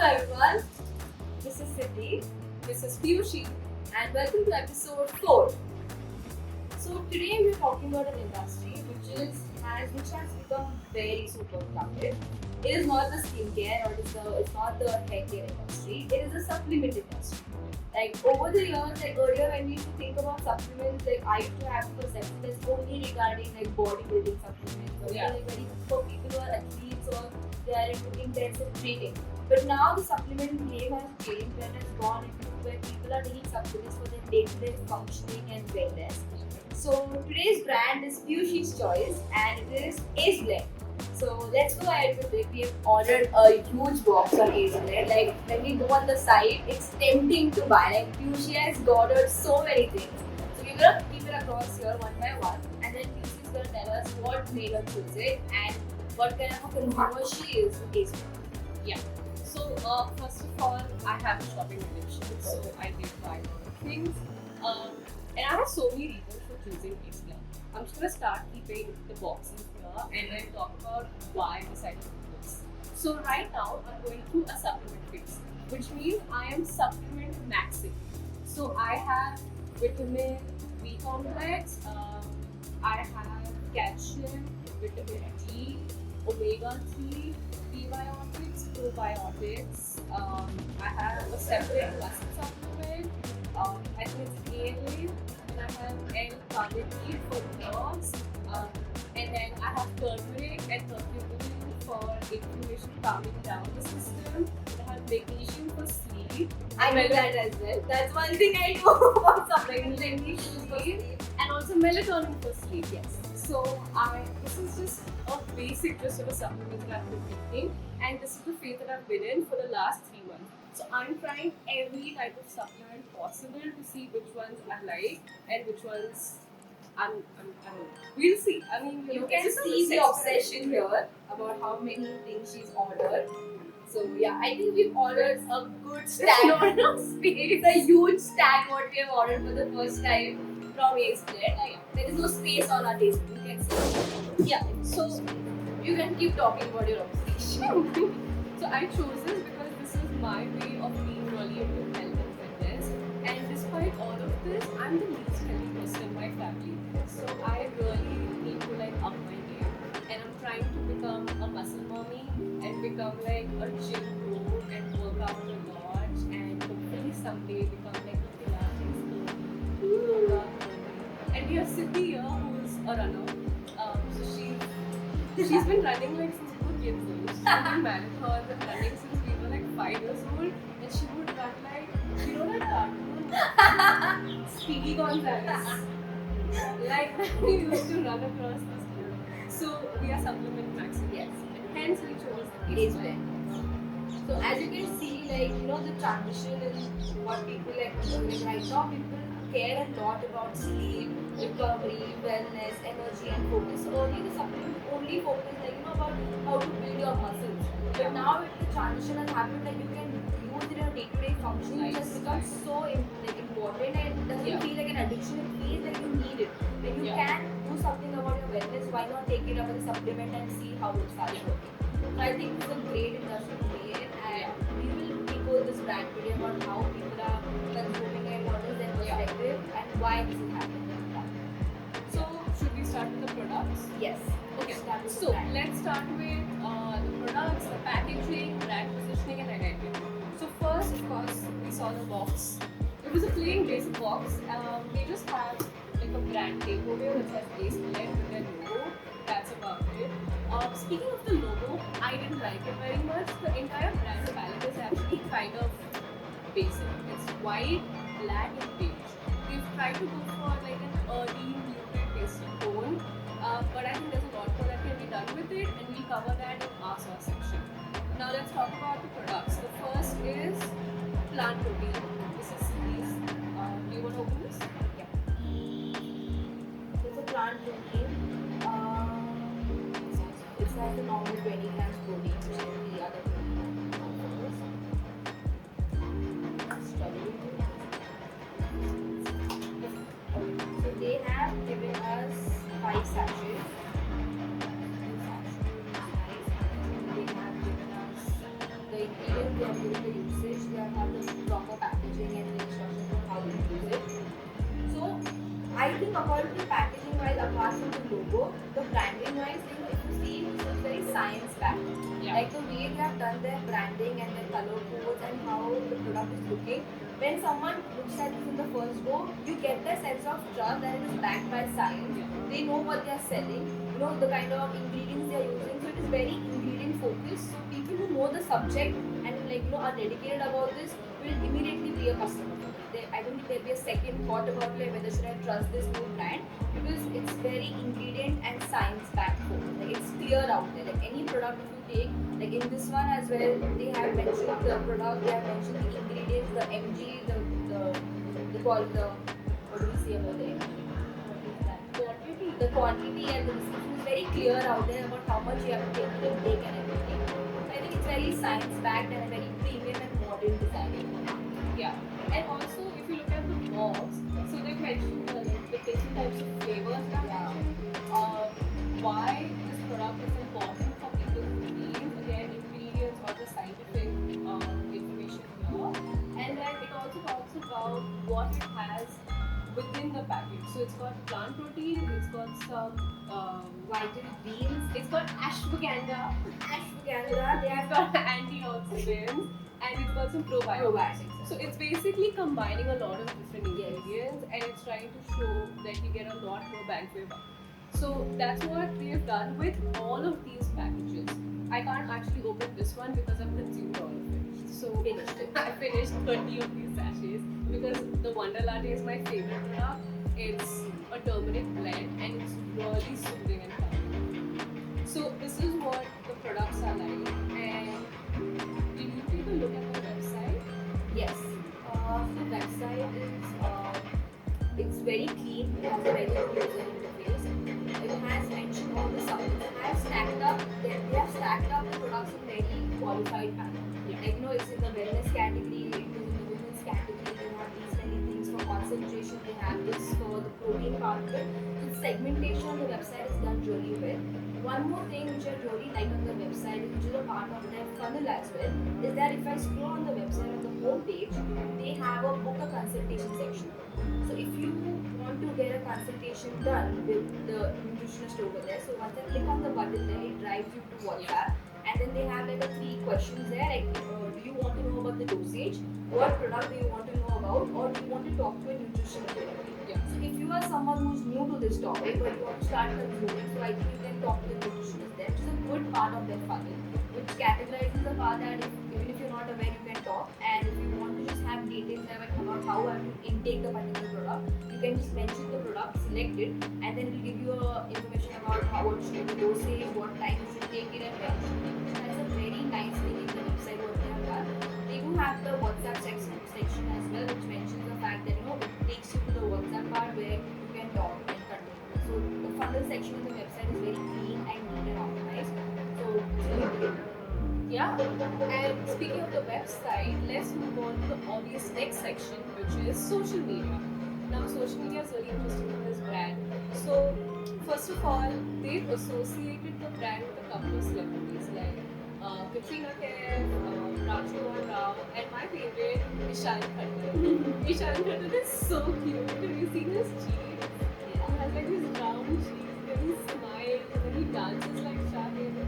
everyone, this is Siddhi, this is Piyushi, and welcome to episode 4. So today we're talking about an industry which has become very super crowded. It is not the skincare or it's not the hair care industry. It is a supplement industry. Like over the years, like earlier when we used to think about supplements, like I used to have a perception that's only regarding like bodybuilding supplements or like very for people who are athletes or they are into intensive training. But now the supplement game has changed and has gone into where people are taking supplements for their day-to-day functioning and wellness. So today's brand is Piyushi's Choice and it is Ace Blend. So let's go ahead with it. We have ordered a huge box on Ace Blend. Like when we go on the site, it's tempting to buy. Like Piyushi has ordered so many things. So we're gonna keep it across here one by one, and then Piyushi is gonna tell us what made her choose it and what kind of a consumer she is with Ace Blend. Yeah. So first of all, I have a shopping addiction, so I did buy a lot of things. And I have so many reasons for choosing Ace Blend. I'm just gonna start keeping the boxes here and then talk about why I decided to do this. So right now, I'm going through a supplement phase, which means I am supplement maxing. So I have vitamin B complex, I have calcium, vitamin D, omega 3, prebiotics, probiotics. I have a separate muscle supplement. I think it's ALA, and I have L-carnitine for nerves, and then I have turmeric and curcumin for inflammation, calming down the system. I have magnesium for sleep. I know that as well. That's one thing I know about supplements. Magnesium for sleep. And also melatonin for sleep. Yes. So this is just a basic just of a supplement that I've been taking, and this is the phase that I've been in for the last 3 months. So I'm trying every type of supplement possible to see which ones I like and which ones I don't know. We'll see. I mean, You can see the obsession here about how many things she's ordered. So yeah, I think we've ordered a good stack. Not enough space. It's a huge stack what we have ordered for the first time from Ace Blend. There is no space on our table. You can see. Yeah. So you can keep talking about your obsession. So I chose this because this is my way of being really into health and fitness. And despite all of this, I'm the least healthy person in my family. So I really need to like up my game. And I'm trying to become a muscle mommy and become like a gym bro and work out a lot and hopefully someday become like a Pilates yoga. And we have Siddhi here who's a runner. So she's been running like since we were kids. She's been marathons and running since we were like 5 years old. And she would run like, you know that cartoon? Speedy Gonzales. Like we used to run across the school. So we are supplement maxing. Yes. And hence we chose Ace Blend. So as you can see, like the transition is what people like doing right now. People care a lot about sleep, recovery, wellness, energy, and focus. So earlier the supplement only focused about how to build your muscles. But now the transition has happened, like you can use it in your day-to-day function. It just becomes so important and it doesn't feel like an addiction. It feels like you need it. When you can do something about your wellness, why not take it up as a supplement and see how it starts working? So I think it's a great industry to be in, and we will decode this brand today about how people are consuming it, what is their perspective, and why this is happening. So should we start with the products? Yes. Okay. Start with So the brand. let's start with the products, the packaging, brand positioning, and identity. So first, of course, we saw the box. It was a plain basic box. They just have like a brand takeover that says Ace Blend with their logo. That's about it. Speaking of the logo, I didn't like it very much. The entire brand palette is actually kind of basic. It's white, black, and beige. We've tried to go for like an early, muted pastel tone, but I think there's a lot more that can be done with it, and we'll cover that in our sauce section. Now let's talk about the products. The first is plant protein. This is these. Do you want to open this? Yeah. So it's a plant protein. It has the normal 20 grams protein, which is the other protein. Strawberry. So they have given us 5 sachets. They have given us the they have given the usage, they have had the proper packaging and the instructions on how to use it. So I think according to packaging wise, apart from the logo, the branding wise, if you see, this is very science backed. Yeah. Like the way they have done their branding and their color codes and how the product is looking. When someone looks at this in the first go, you get the sense of trust that it is backed by science. They know what they are selling, you know the kind of ingredients they are using. So it is very ingredient focused. So people who know the subject and are dedicated about this will immediately be a customer. I don't think there'll be a second thought about like whether should I trust this new brand, because it's very ingredient and science backed focused. Like it's clear out there. Like any product if you take, like in this one as well, they have mentioned the product, they have mentioned the ingredients, the mg, the what do we say about the mg? The quantity and the description is very clear out there about how much you have to take and everything. So I think it's very science backed and a very premium and modern design. Yeah. And also, if you look at the box, so they've mentioned the different types of flavors. Why this product is important for people who need, again, ingredients or the scientific information here. And then it also talks about what it has within the package. So it's got plant protein, it's got some Vital beans, it's got ashwagandha, they it's have got antioxidants, and it's got some probiotics. probiotics. So it's basically combining a lot of different ingredients, and it's trying to show that you get a lot more bang for your buck. So that's what we have done with all of these packages. I can't actually open this one because I've consumed all of it. So Finished it. I finished 30 of these sachets because the Wonder Latte is my favorite product. It's a turmeric blend and it's really soothing and calming. So this is what the products are like. And did you take a look at the website? Yes. The website is it's very clean. It has a very good user interface. It has mentioned all the supplements. They have stacked up. They have stacked up the products in very qualified manner. Yeah. Like it's in the wellness category. It is in the women's category. They have these many things for concentration. They have this for the protein part of it. The segmentation on the website is done really well. One more thing which I really like on the website, which is a part of their funnel as well, is that if I scroll on the website on the home page, they have a book a consultation section. So if you want to get a consultation done with the nutritionist over there, so once I click on the button there, it drives you to WhatsApp, and then they have like a 3 questions there, like do you want to know about the dosage, what product do you want to know about, or do you want to talk to a nutritionist directly? So if you are someone who's new to this topic or you want to start consuming, so I think you can talk to the nutritionist there, which is a good part of their funnel, which categorizes the part that even if you're not aware, you can talk, and if you want to just have details about how I will intake the particular product, you can just mention the product, select it, and then it will give you information about what should be the dosage, what time you should take it, and when you should take it. That's a very nice thing in the website what they have done. They do have the WhatsApp section as well, which mentions the fact that it takes you to the WhatsApp part where you can talk and continue. So the funnel section in the website is very clean and neat and organized. So it's really good. Yeah, and speaking of the website, let's move on to the obvious next section, which is social media. Now, social media is really interesting for this brand. So, first of all, they've associated the brand with a couple of celebrities like Katrina Kaif, Rajkumar Rao, and my favorite, Ishan Khatter. Ishan Khatter is so cute. Have you seen his cheeks? He has like these round cheeks, when he smiles, when he dances like Shah Rukh.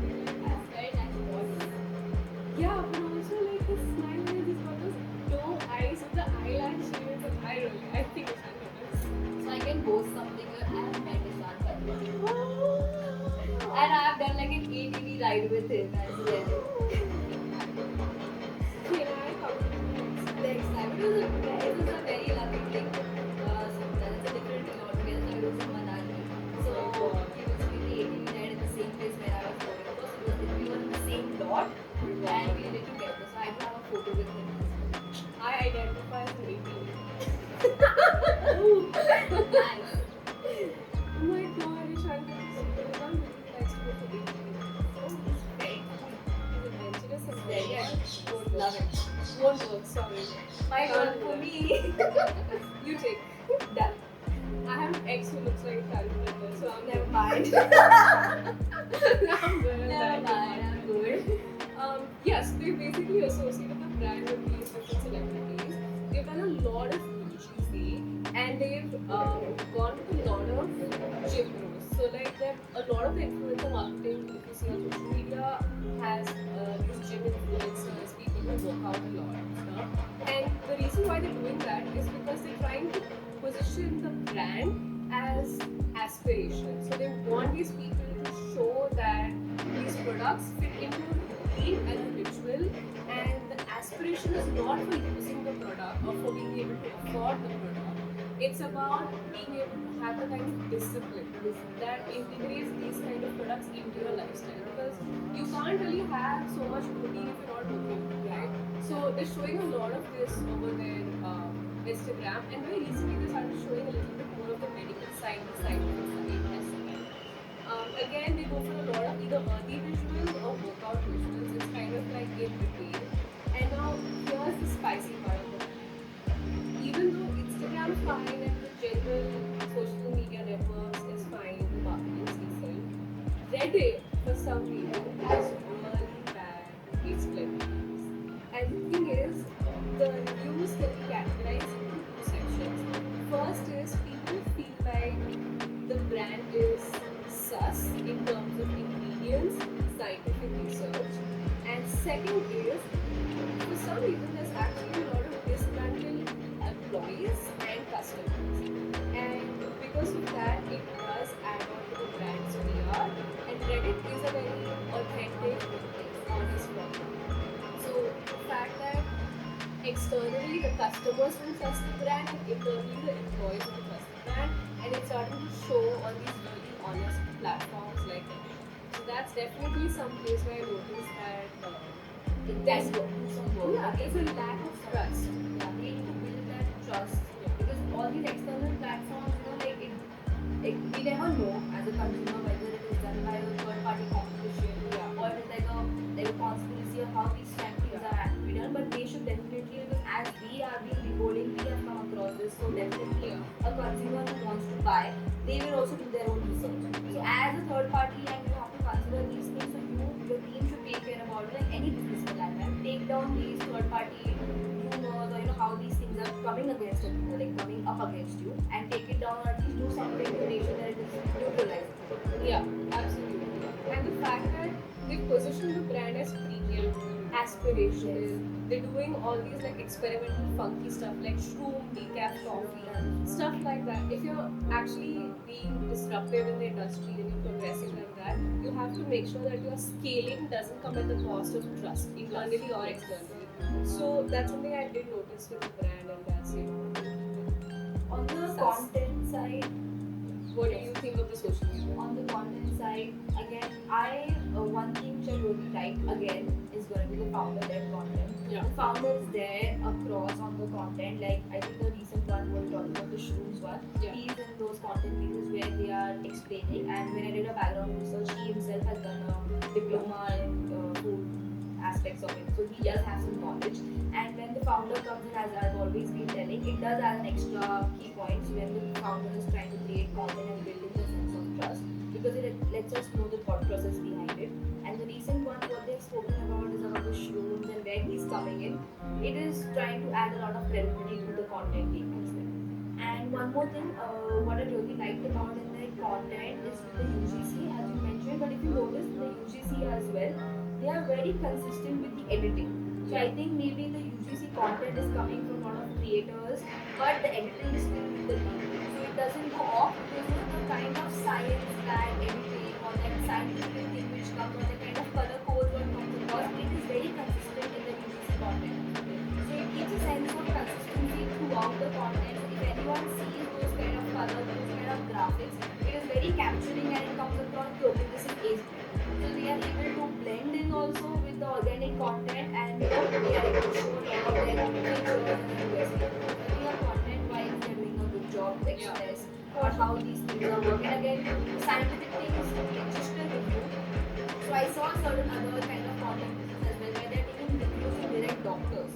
That's very nice voice. Yeah, but also like his smile, he's got those doe eyes with the eyelashes, and I think Ishan Khatter. So I can boast something here. I have met Ishan Khatter. And I have done like an ATV ride with him as well. Next time. It was a very lovely thing. So that's a different thing altogether. So it was in Manali. So he was with the ATV ride in the same place where I was going. Because we were in the same lot and we did it together. So I do have a photo with him. I identify as an 18. Nice. Oh my god, Ishan Khatter is so good. I'm really nice to go to 18. Great. He's adventurous and Very good. good. Love it. Won't work, sorry. My God, for me. You take. Done. I have an ex who looks like Shahrukh Khan, so I'm Never mind. I'm good. Never mind. I'm good. Yes, they basically associated the brand with these different celebrities. They've done a lot of UGC and they've gone with a lot of gym bros. So like there a lot of the influencer marketing if you see on social media has these gym influencers, people who work out a lot and stuff. And the reason why they're doing that is because they're trying to position the brand as aspiration. So they want these people to show that these products fit into a routine and a ritual, and the aspiration is not for using the product or for being able to afford the product. It's about being able to have the kind of discipline that integrates these kind of products into your lifestyle, because you can't really have so much protein if you're not moving, right? So they're showing a lot of this over their Instagram, and very recently they started showing a little bit more of the medical side, the scientific side as well. Again, they go for a lot of either earthy visuals or workout visuals. It's kind of like in between. And now here's the spicy part of it. Even though Instagram is fine and the general social media networks is fine, the marketing is decent, Reddit for some reason has really bad explain reviews. And the thing is, the reviews can be categorized into two sections. First is people feel like the brand is sus in terms of ingredients, scientific research. And second is, for some reason, there's actually a lot of disgruntled employees and customers. And because of that, it does add on to the brand's PR. And Reddit is a very authentic, honest platform. So the fact that externally the customers will trust the brand and internally the employees will trust the brand, and it's starting to show on these really honest platforms like Reddit. So that's definitely some place where I noticed that There's some work. yeah, there's a lack of trust. Yeah, they need to build that trust because all these external platforms, we never know as a consumer whether it is done by a third party competition, or it is like a conspiracy of how these strategies are actually done. But they should definitely, because as we are being beholding, we have come across this, so definitely a consumer who wants to buy, they will also do their own research. So as a third party, and you have to consider these things, so your team should take care about it, like any business for that matter. Take down these third party rumors, or how these things are coming against it, like coming up against you, and take it down, or at least do something to make sure that it is neutralized. Yeah, absolutely. And the fact that they position the brand as premium, aspirational, they're doing all these like experimental funky stuff like shroom, decaf coffee, stuff like that. If you're actually being disruptive in the industry and you're progressing like that, you have to make sure that your scaling doesn't come at the cost of trust, internally or externally. So that's something I did notice with the brand, and that's On the Sus. content side, What do you think of the social media? on the content side, again, one thing which I really like again is going to be the founder-led content. Yeah. The founder is there across on the content. Like I think the recent one was talking about the shrooms one. Yeah. He's in those content videos where they are explaining. And when I did a background research, he himself has done a diploma in food aspects of it. So he does have some knowledge. And when the founder comes in, as I've always been telling, it does add an extra key points when the founder is trying to create content and building the sense of trust, because it lets us know the thought process behind it. And the recent one, what they've spoken about is about the shrooms and where he's coming in. It is trying to add a lot of credibility to the content team as well. And one more thing, what I really liked about in the content is with the UGC, as you mentioned. But if you notice the UGC as well, they are very consistent with the editing. So I think maybe the UGC content is coming from a lot of creators, but the editing is still with the team. So it doesn't go off because of the kind of science that editing or that scientific thing which comes, or the kind of color code what comes across, it is very consistent in the UGC content. So it gives a sense of consistency throughout the content. If anyone sees those kind of colors, those kind of graphics, it is very capturing and it comes across to okay, this is age. So they are able to blend in also with the organic content, and they are able to show a lot of their features and USP. I think content wise they are doing a good job to express on how these things are working. And again, the scientific things, it's just a review. So I saw certain other kind of content pieces as well where they are taking reviews from direct doctors.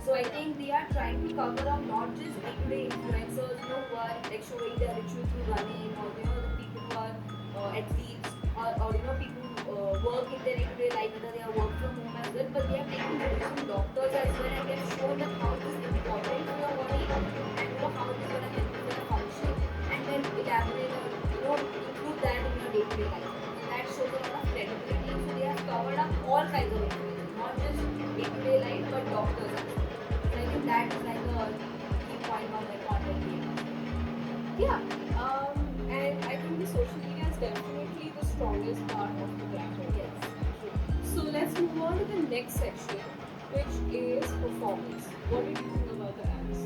So I think they are trying to cover up not just day-to-day influencers, who are like showing their ritual through running, or the people who are athletes, or people who work in their day-to-day life, whether they are work from home as well, but they are taking some doctors as well, and they have shown that how this is important for your body, and how it is going to help you with the function, and then elaborate or include that in your day-to-day life. So that shows a lot of credibility. So they have covered up all kinds of information, not just day-to-day life, but doctors as well. So I think that is like a key point on my content creator. Yeah, and I think the social media is definitely the strongest part of the brand. Yes. So let's move on to the next section, which is performance. What did you think about the ads?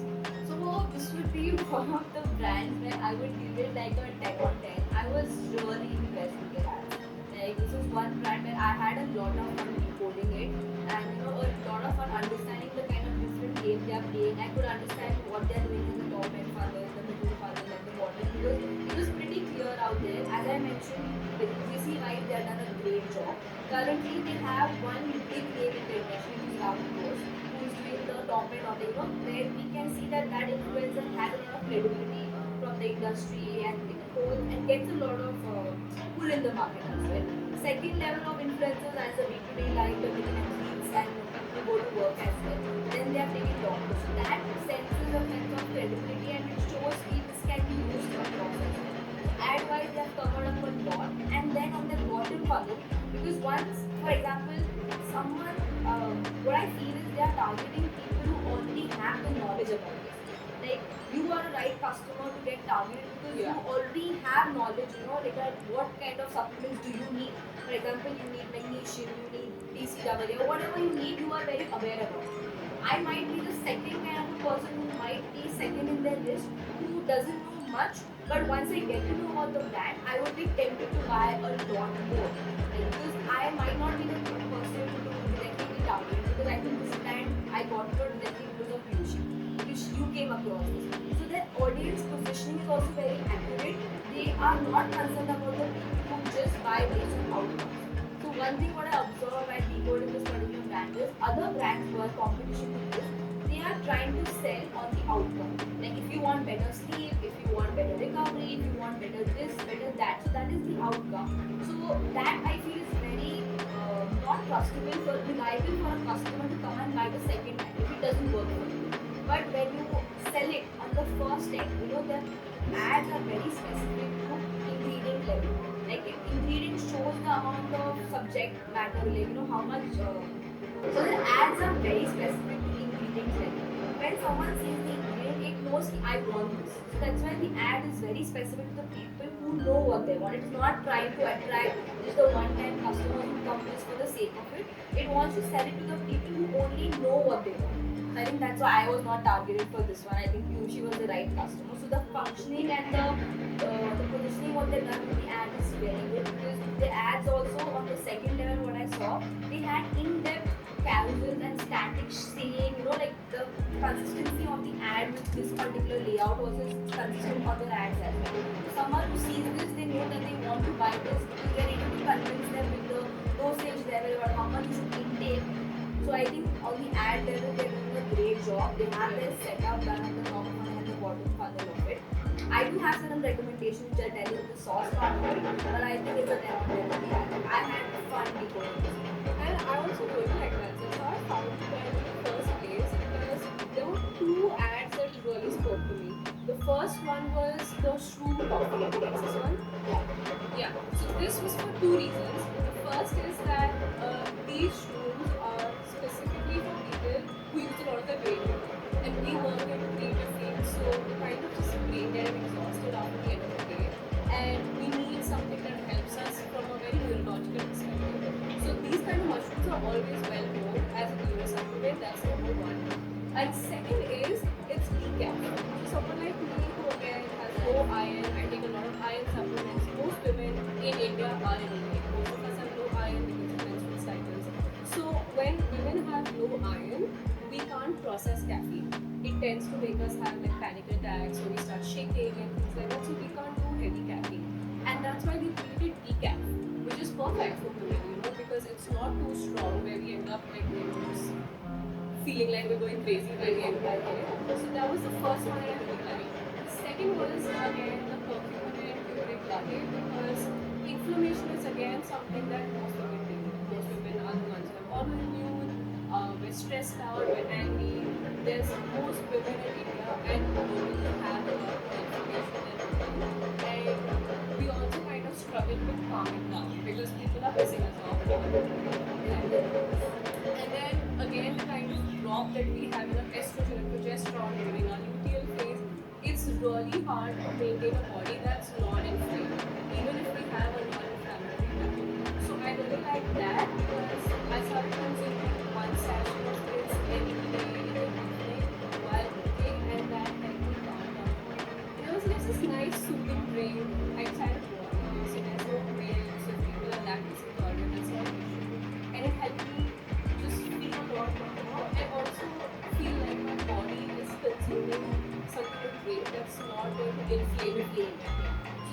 So this would be one of the brands where I would give it like a 10 on 10. I was really impressed with their ads. Like this is one brand where I had a lot of fun decoding it, and a lot of fun understanding the kind of different games they are playing. I could understand what they are doing in the top end funnel, the middle funnel, and the bottom, because it was pretty clear out there. As I mentioned, with UGC wise, they have done a great job. Currently, they have one big name in the industry, which is Rahul Ghosh, who is doing the top end of it, where we can see that that influencer has a lot of credibility from the industry, and it holds and gets a lot of pull in the market as well. Second level of influencers as the day-to-day life, the within athletes and people who go to work as well. Then they are taking doctors. So that senses a sense of credibility, and it shows if this can be used across as well. Ad-wise, they have covered up a lot. And then on the bottom funnel, because once, for example, someone, what I feel is they are targeting people who already have the knowledge about this. Like you are the right customer to get targeted because you already have knowledge, like what kind of supplements do you need. For example, you need magnesium, you need PCW, or whatever you need, you are very aware about. I might be the second kind of a person who might be second in their list, who doesn't know much, but once I get to know about the brand, I would be tempted to buy a lot more. Like, because I might not be the person to directly be targeted, because I think this brand I got it directly because of Yoshi, which you came across this. So their audience positioning is also very accurate. They are not concerned about the people who just buy based on outcomes. So one thing what I observe and decoding this particular brand is other brands who are competition with this, they are trying to sell on the outcome. Like if you want better sleep, if you want better recovery, if you want better this, better that. So that is the outcome. So that I feel is very not trustable for reliable for a customer to come and buy the second time if it doesn't work for you. But when you sell it on the first end, the ads are very specific to ingredient level. Like if ingredient shows the amount of subject matter, like how much. So the ads are very specific to ingredient level. When someone sees the ingredient, it knows I want this. So that's why the ad is very specific to the people who know what they want. It's not trying to attract just the one-time customers who come just for the sake of it. It wants to sell it to the people who only know what they want. I think that's why I was not targeted for this one. I think Yushi was the right customer. So the functioning and the positioning what they've done with the ad is very good, because the ads also on the second level what I saw, they had in-depth carousels and static saying, like the consistency of the ad with this particular layout was consistent on the ads as well. So someone who sees this, they know that they want to buy this because they're able to convince them with the dosage level or how much you should intake. So I think on the ad level, they're doing a great job. They have their setup done at the top funnel and the bottom funnel of it. I do have some recommendations which I'll tell you the sauce part of it, but I think it's a 10 on 10 on the ad. I had fun decoding this. And I also really like that. So I found that in the first place because there were two ads that really spoke to me. The first one was the shroom coffee. That's this one. Yeah. So this was for two reasons. The first is that these shrooms are specifically for people who use a lot of their brain, and we work in creative fields, so we're kind of just brain dead and exhausted after the end of the day, and we need something that helps us from a very neurological perspective. So these kind of mushrooms are always well known as a neurosupplement. That's number one. And second is it's decaf. So someone like me who again has low iron, I take a lot of iron supplements. Most women in India are in India. Most of us have low iron because of menstrual cycles. So when women have low iron, we can't process caffeine. It tends to make us have like panic attacks, or we start shaking and things like that. So we can't do heavy caffeine, and that's why we created decaf, which is perfect for women, because it's not too strong where we end up like just feeling like we're going crazy by the end of the day. So that was the first one that I really liked. The second was again the curcumin and turmeric latte, because inflammation is again something that most women deal with. Most women are the ones who have autoimmune, we're stressed out, we're angry. There's most women in India and globally have a lot of inflammation in their body. And we also kind of struggle with calming down because people are pissing us off all the time. And then again, the kind of drop that we have in our estrogen and progesterone during our luteal phase, it's really hard to maintain a body that's non-inflamed, even if we have a non-inflammatory diet. So I really like that because I started consuming one sachet of this every day in the evening while cooking, and that helped me calm down. It was just this nice soothing drink. I decided to water so there's no milk, so if people are lactose intolerant, that's not an issue. And it helped me just feel a lot calmer and also feel like my body is consuming something great that's not going to inflame it.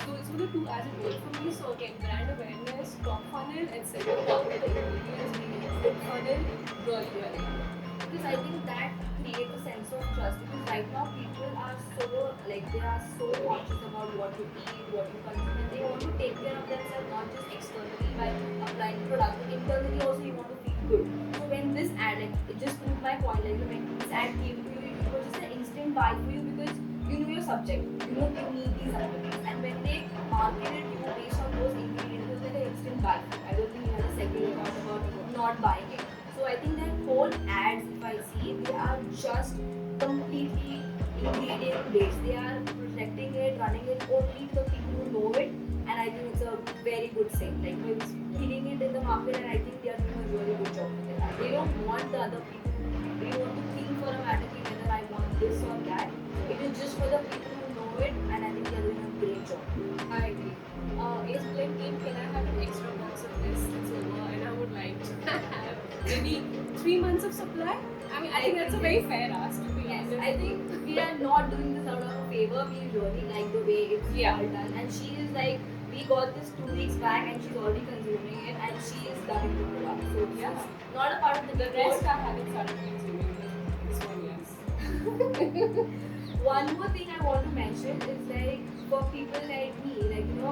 So it's going to do as a goal for me. So again, brand awareness, top funnel, and second market ingredients, mid funnel, really well. Because I think that creates a sense of trust. Because right now people are so they are so conscious about what to eat, what to consume, and they want to take care of themselves not just externally by applying products, but internally also you want to feel good. So when this ad, it just proved my point, when this ad came to you, it was just an instant buy for you because you know your subject, you know you need these ingredients, and when they marketed you based on those ingredients, it was like an instant buy. I don't think you had a second thought about not buying it. So I think that whole ads, if I see, they are just completely ingredient based. They are projecting it, running it only to the people who know it, and I think it's a very good thing. Like it's hitting it in the market, and I think they are doing a really good job with it. They don't want the other people. They want to think for a matter whether I want this or that. It is just for the people who know it, and I think they are doing a great job. I agree. Is Blend Team, can I have an extra box of this? It's over, and I would like to have maybe 3 months of supply. I mean, I think that's a very fair ask. To be Yes, honest. I think we are not doing this out of a favor. We really like the way it's all done. And she is like, we got this 2 weeks back and she's already consuming it and she is loving the product. So Yeah. it's not a part of The rest I haven't started consuming. This one, yes. One more thing I want to mention is like for people like me, like who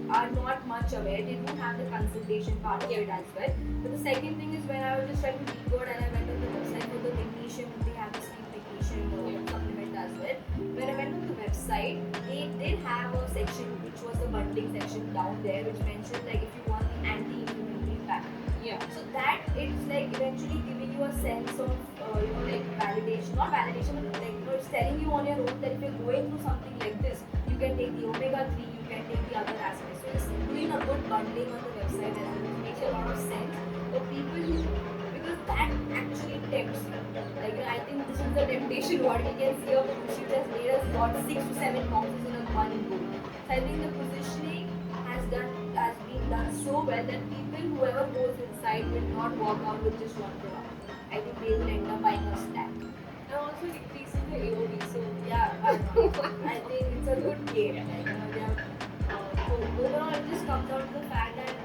are not much aware, they don't have the consultation part of it as well. But the second thing is when I was just trying to decode and I went on the website for the magnesium, they have the sleep magnesium supplement as well. When I went on the website, they did have a section which was the bundling section down there, which mentioned like if you want the anti-inflammatory pack. Yeah. So that it's like eventually giving you a sense of validation, not validation, but it's telling you on your own that if you're going through something like this, you can take the omega-3, you can take the other aspects. So it's doing a good bundling on the website as well, which makes a lot of sense for people who, because that actually tempts you. I think this is the temptation what we can see of she just made us got 6 to 7 boxes in a one go. So I think the positioning has been done so well that people, whoever goes inside, will not walk out with just one product. I think they will end up buying a stack. And also decreasing the AOV. So Yeah, I think it's a good game. So overall, it just comes down to the fact that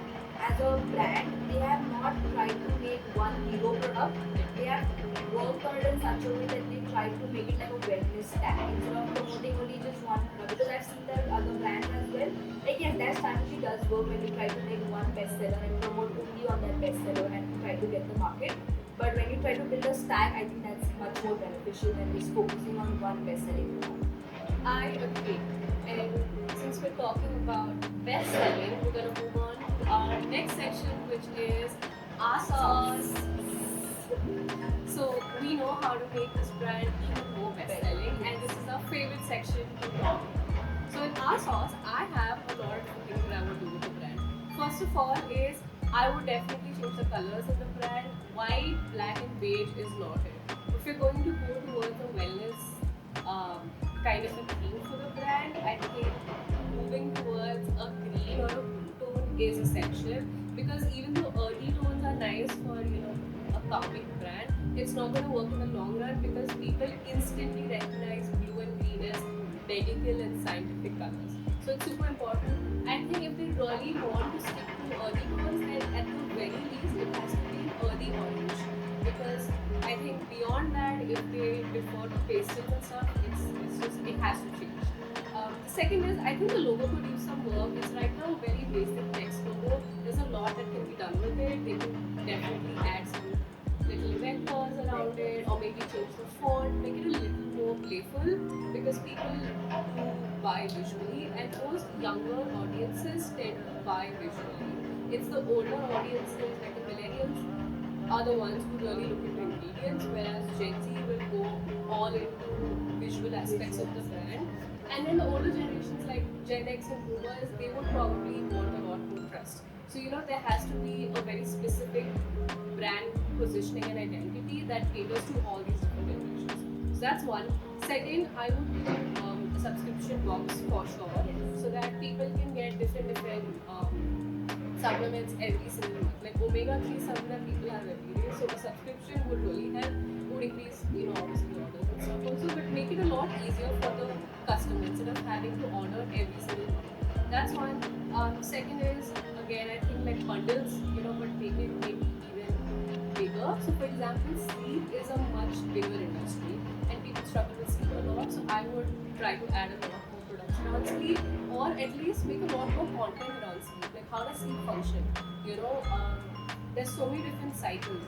as a brand, they have not tried to make one hero product. They have worked on it in such a way that they try to make it like a wellness stack instead of promoting only just one product. Because I've seen that other brands as well. Yes, that strategy does work when you try to make one bestseller and promote only on that bestseller and try to get the market. But when you try to build a stack, I think that's much more beneficial than just focusing on one best-selling product. I agree. And since we're talking about best selling, we're gonna move on to our next section, which is our sauce. So we know how to make this brand even more best selling, and this is our favorite section to talk. So in our sauce, I have a lot of things that I would do with the brand. First of all is I would definitely change the colors of the brand. White, black, and beige is not it. If you're going to go towards a wellness kind of a theme for the brand, I think moving towards a green or a blue tone is essential, because even though earthy tones are nice for a calming brand, it's not going to work in the long run because people instantly recognize blue and green as medical and scientific colors. So it's super important. I think if they really want to stick to earthy tones, then at the very least it has to be earthy orange, because I think beyond that, if they defer to pastels and stuff, it has to change. The second is, I think the logo could use some work. It's right now a very basic text logo. There's a lot that can be done with it. They can definitely add some little vectors around it, or maybe change the font, make it a little more playful, because people who buy visually, and most younger audiences tend to buy visually. It's the older audiences, like the millennials, are the ones who really look into ingredients, whereas Gen Z will go all into visual aspects of the brand. And then the older generations like Gen X and Boomers, they would probably want a lot more trust. So there has to be a very specific brand positioning and identity that caters to all these different generations. So that's one. Second, I would do a subscription box for sure, so that people can get different supplements every single month. Like omega-3 supplement people have every day, so a subscription would really help. Would increase, obviously orders and stuff also, but make it a lot easier for the customer instead of having to order every single month. That's one. Second is, again, I think like bundles, but make it maybe even bigger. So for example, sleep is a much bigger industry, and people struggle with sleep a lot. So I would try to add a lot more production on sleep, or at least make a lot more content around sleep. Like how does sleep function? There's so many different cycles,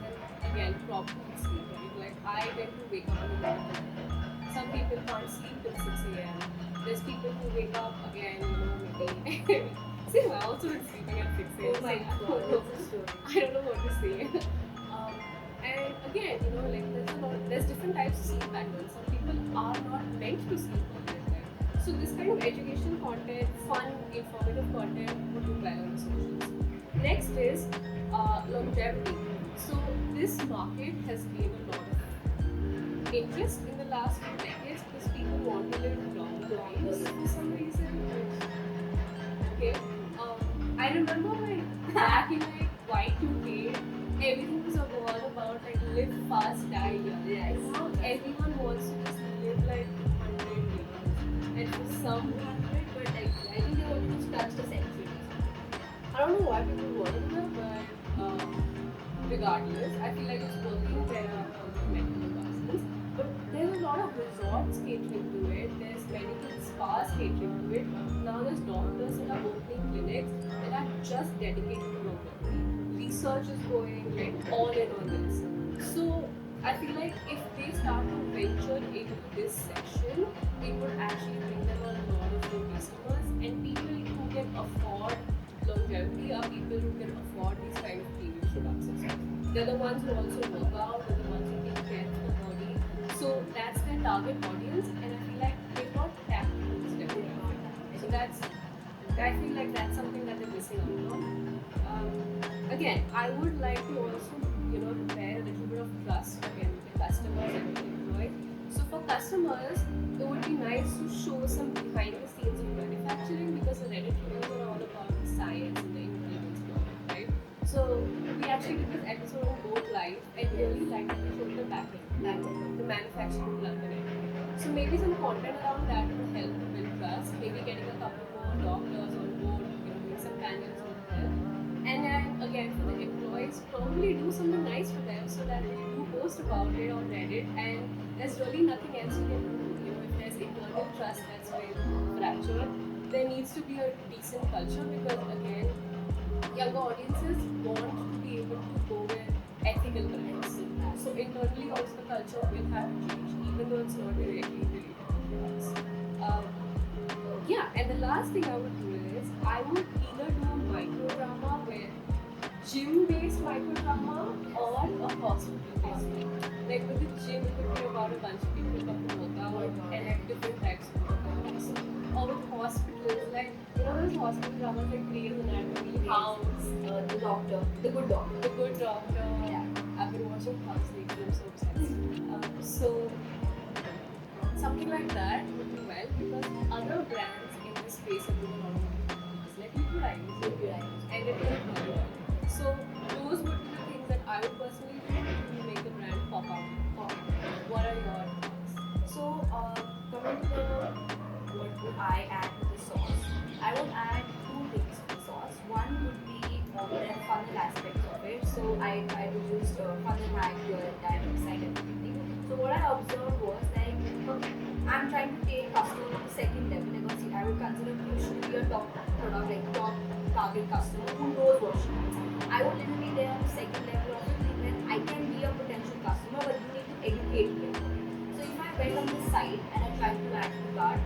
and again, problems with sleep. Right? Like I tend to wake up in the morning. Some people can't sleep till 6 a.m. There's people who wake up again, maybe. See, I also been sleeping at 6 a.m. Oh my god, that's a story. I don't know what to say. And again, there's different types of sleep patterns. Some people are not meant to sleep all the time. So this kind of education content, fun, informative content would do well on the socials. Next is longevity. So this market has gained a lot of interest in the last few decades because people want to live longer lives for some reason. Okay. I remember back in Y2K, everything was all about like live fast, die young. Yes. Now everyone wants to just live like 100 years, and for some 100, but like I think they want to touch the century. I don't know why people want to do that, but regardless, I feel like it's working. There are medical advancements, but there's a lot of resorts catering to it. There's medical spas catering to it. Now there's doctors that are opening clinics that are just dedicated to longevity. Research is going like all in on this. So I feel like if they start to venture into this section, it would actually bring them a lot of new customers, and people who can afford longevity are people who can afford these kind of premium products as well. They're the ones who also work out, they're the ones who take care of the body. So that's their target audience, and I feel like they've not tapped into this demographic. So I feel like that's something that they're missing out on. Again, I would like to also, repair a little bit of trust again with the customers and the employees. So for customers, it would be nice to show some behind the scenes of manufacturing, because the Reddit videos are all about the science and the ingredients behind it, right? So we actually did this episode on Go Live, and really like to show the back end, the manufacturing plug in it. So maybe some content around that would help to build trust. Maybe getting a couple more doctors on board, doing some panels would help. And then again, for the employees, probably do something nice for them so that they do post about it on Reddit, and there's really nothing else you can do. If there's internal trust that's been fractured, there needs to be a decent culture, because again, younger audiences want to be able to go with ethical brands. So internally also the culture will have to change, even though it's not directly related to us. And the last thing I would do is, I would either do a microdrama where gym-based microdrama or a hospital-based one. Like with the gym, it could be about a bunch of people come to work out and like different types of workouts. Or with hospitals, like those hospital dramas like Grey's Anatomy, House, The Doctor, The Good Doctor. The Good Doctor. Yeah. I've been watching House lately, I'm so obsessed. So something like that would do well, because other brands in this space are doing a lot of marketing, like Liquid and it will do well. So those would be the things that I would personally do to make the brand pop out. What are your thoughts? So, coming to what would I add to the sauce? I would add two things to the sauce. One would be the funnel aspects of it. So I used funnel hack here and that website and everything. So what I observed was like I'm trying to take customer to the second level, like I would consider you should be a top product, like top target customer who knows what she wants. I would literally there on the second level of it, then I can be a potential customer, but you need to educate me. So if I went on the site and I tried to add to cart,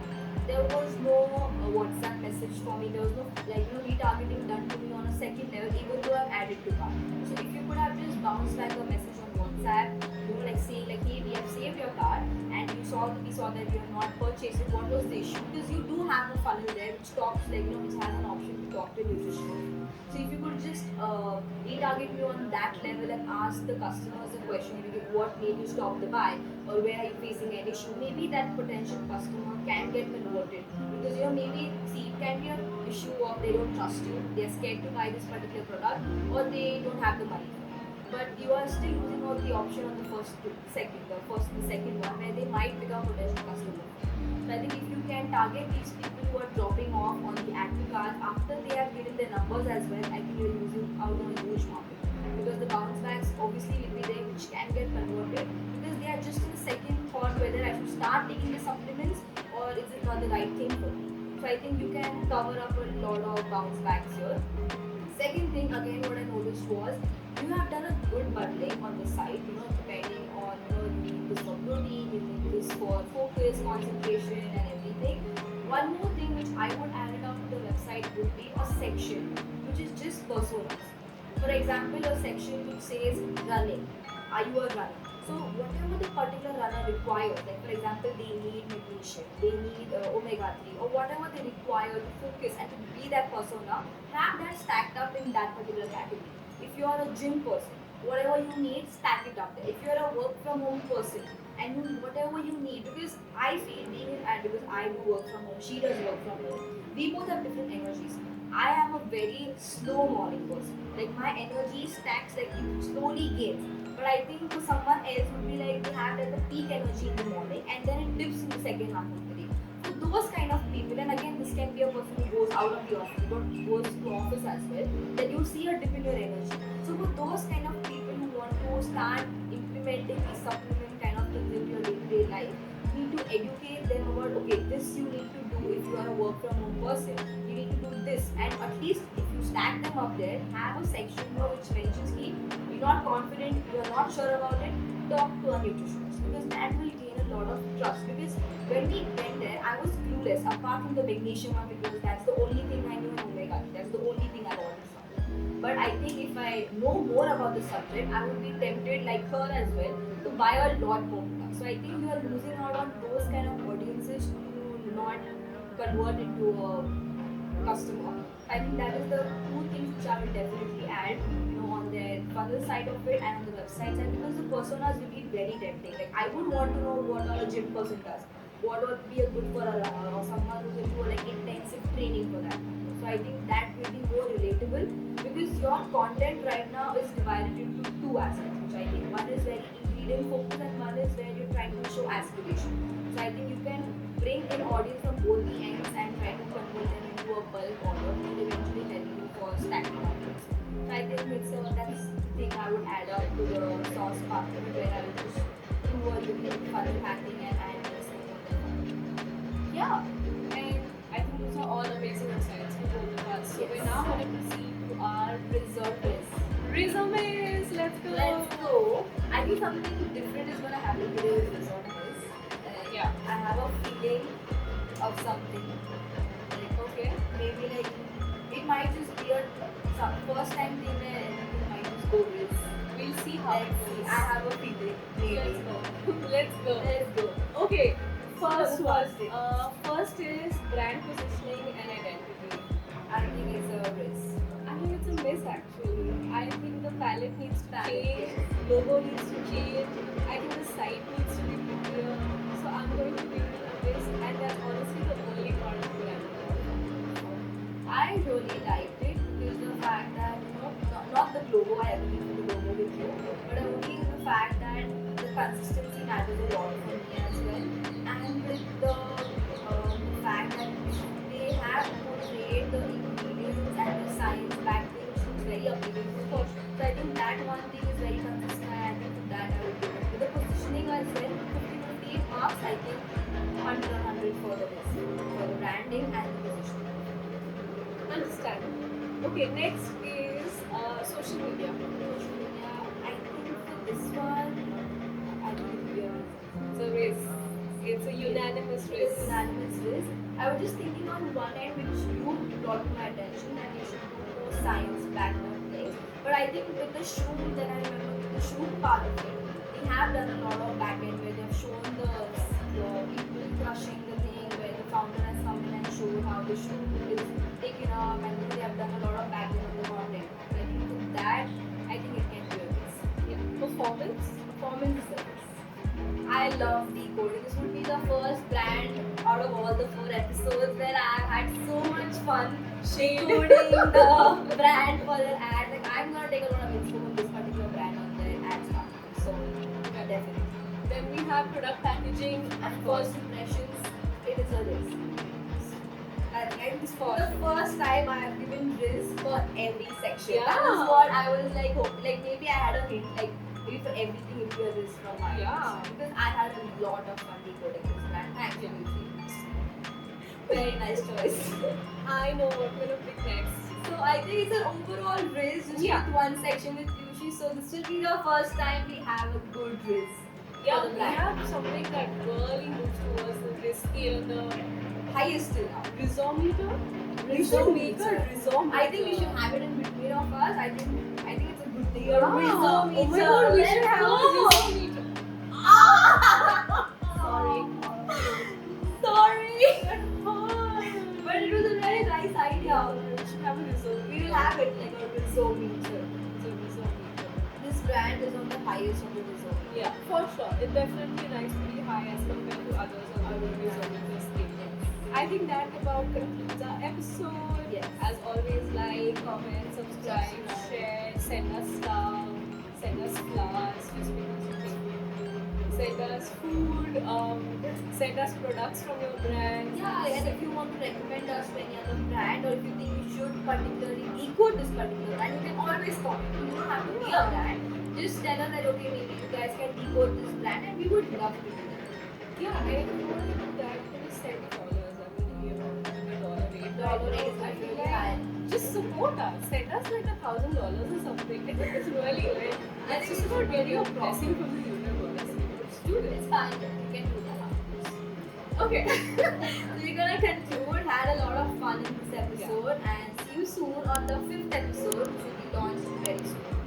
there was no WhatsApp message for me. There was no retargeting done to me on a second level, even though I've added to cart. So if you could have just bounced back a message on WhatsApp, like saying like, hey, we have saved your cart, and we saw that you have not purchased it. What was the issue? Because you do have a funnel there which talks which has an option to talk to nutrition. So if you could just retarget me on that level and ask the customers a question, what made you stop the buy, or where are you facing an issue? Maybe that potential customer can get converted, because maybe see it can be an issue of they don't trust you, they are scared to buy this particular product, or they don't have the money. But you are still losing out the option on the first and the second one, where they might become potential customers. So I think if you can target these people who are dropping off on the active card after they have given their numbers as well, I think you're losing out on a huge market. Because the bounce backs obviously will be there, which can get converted, because they are just in the second thought whether I should start taking the supplements or is it not the right thing for me. So I think you can cover up a lot of bounce backs here. Second thing, again, what I noticed was you have done a good bundling on the site, depending on, you need this for protein, you need this for focus, concentration, and everything. One more thing which I would add it up to the website would be a section which is just personas. For example, a section which says running. Are you a runner? So whatever the particular runner requires, like for example, they need magnesium, they need omega-3, or whatever they require to focus and to be that persona, have that stacked up in that particular category. If you are a gym person, whatever you need, stack it up there. If you are a work from home person, and whatever you need, because I feel being in ad, because I do work from home, she does work from home, we both have different energies. I am a very slow morning person. Like my energy stacks, like it slowly gains. But I think for someone else would be like they have like a peak energy in the morning and then it dips in the second half of the day. So those kind of people, and again this can be a person who goes out of the office, goes to office as well, that you see a dip in your energy. So for those kind of people who want to start implementing these supplement kind of things in your day-to-day life, you need to educate them about, okay, this you need to do if you are a work from home person. You need to do this, and at least if you stack them up there, have a section which mentions key. You're not confident, you're not sure about it, talk to a nutritionist, because that will gain a lot of trust. Because when we went there, I was clueless apart from the magnesium one, because that's the only thing I knew in omega. That's the only thing I ordered from. But I think if I know more about the subject, I would be tempted like her as well to buy a lot more products. So I think you are losing out on those kind of audiences to not convert into a customer. I think that is the two things which I will definitely add, on the funnel side of it and on the website side, because the personas will be very tempting. Like I would want to know what a gym person does, what would be a good for a runner, or someone who will do like intensive training for that. So I think that will be more relatable, because your content right now is divided into two aspects, which I think one is very ingredient focused and one is where you're trying to show aspiration. So I think you can bring an audience from both the ends and try to convert them into a bulk order, which will eventually help you for stacking audience. So I think that's the thing I would add up to the sauce part of it, where I would just do a little funnel hacking and add this and that. Yeah, and I think those are all amazing insights for both of us. So Yes. we're now going to proceed to our Reserves. resumes. Let's go. Let's go. I think something different is gonna happen today with reserves. Yeah. I have a feeling of something. Like, Okay. maybe like it might just be a some first time thing where everything might just go with. We'll see how it Let's see. goes. I have a feeling. Maybe. Let's go. Let's go. Let's go. Okay. First the one. first thing. First is brand positioning and identity. I think it's a risk. I think it's a miss actually. I think the palette needs to Palette, change, logo needs to change. I think the site needs to be prettier. So I'm going to give it a miss, and that's honestly the only part of the brand. I really liked it because the fact that not the logo, I agree with the logo with you, but only the fact that the consistency matters a lot for me as well, and with the fact that they have portrayed the ingredients and the science back there, which looks very appealing to watch. So I think that one thing is very consistent, and I think for that I would give it. With the positioning as well, 50-50 marks, I think 100 on 100 for the business, for the branding and the positioning. Understand. Okay, next is social media. Social media, I think for this one, I think we are. It's a race. It's a unanimous race. It's unanimous risk. I was just thinking on one end which you brought to my attention that you should do more science background things. But I think with the shoe, then I remember with the shoe part of it, we have done a lot of back end where they've shown the people crushing the thing, where the founder has come in and showed how the shoe is taken up, and they have done a lot of back end on the content. So I think with that, I think it can be a risk. Yeah. Performance. Performance is a risk. I love decoding. This would be the first brand out of all the 4 episodes where I've had so much fun decoding the brand for their ad. Like I'm gonna take a lot of info from this particular brand on their ad stuff. So yeah, definitely. Then we have product packaging. And first impressions, it is a risk. I think this for the first time I have given risk for every section. That Yeah. is what I was like hoping. Like maybe I had a hint like maybe for everything it would be a risk from my Yeah. end. Because I had a lot of fun decoding this brand. Absolutely. Very nice choice. I know what we're gonna pick next. So I think it's an overall risk just Yeah. with one section with Yushi. So this will be the first time we have a good risk. Yeah, for the we brand. have something that really moves towards the riskier, the Highest till now. rizometer. We should make a rizometer. I think we should have it in between of us. I think it's a good thing. Yeah. A rizometer. Oh my god, we should Let's have go. a rizometer. Sorry. Sorry. Fine. But it was a very nice idea. We should have a rizometer. We will have it like a rizometer. It's a rizometer. This brand is on the highest of the rizometer. Yeah, for sure. It definitely ranks pretty high as compared to others on the rizometer scale. I think that about concludes our episode. Yes. As always, like, comment, subscribe, share, send us stuff, send us flowers, just because you think we do. Send us food, send us products from your brand. Yeah, and if you want to recommend us to any other brand or if you think we should particularly decode this particular brand, you can always comment. You don't have to be a brand. Just tell us that okay, maybe you guys can decode this brand and we would love to do that. Yeah, and if you want to do that, just send followers. I mean, you know, Dollar rate is I like feel really like high. just support us. Send us like $1,000 or something. I think it's really like it's just about getting a blessing from the universe. Let's do It's this. fine. You can do that. Okay. So we're gonna conclude. Had a lot of fun in this episode and see you soon on the 5th episode, which will be launched very soon.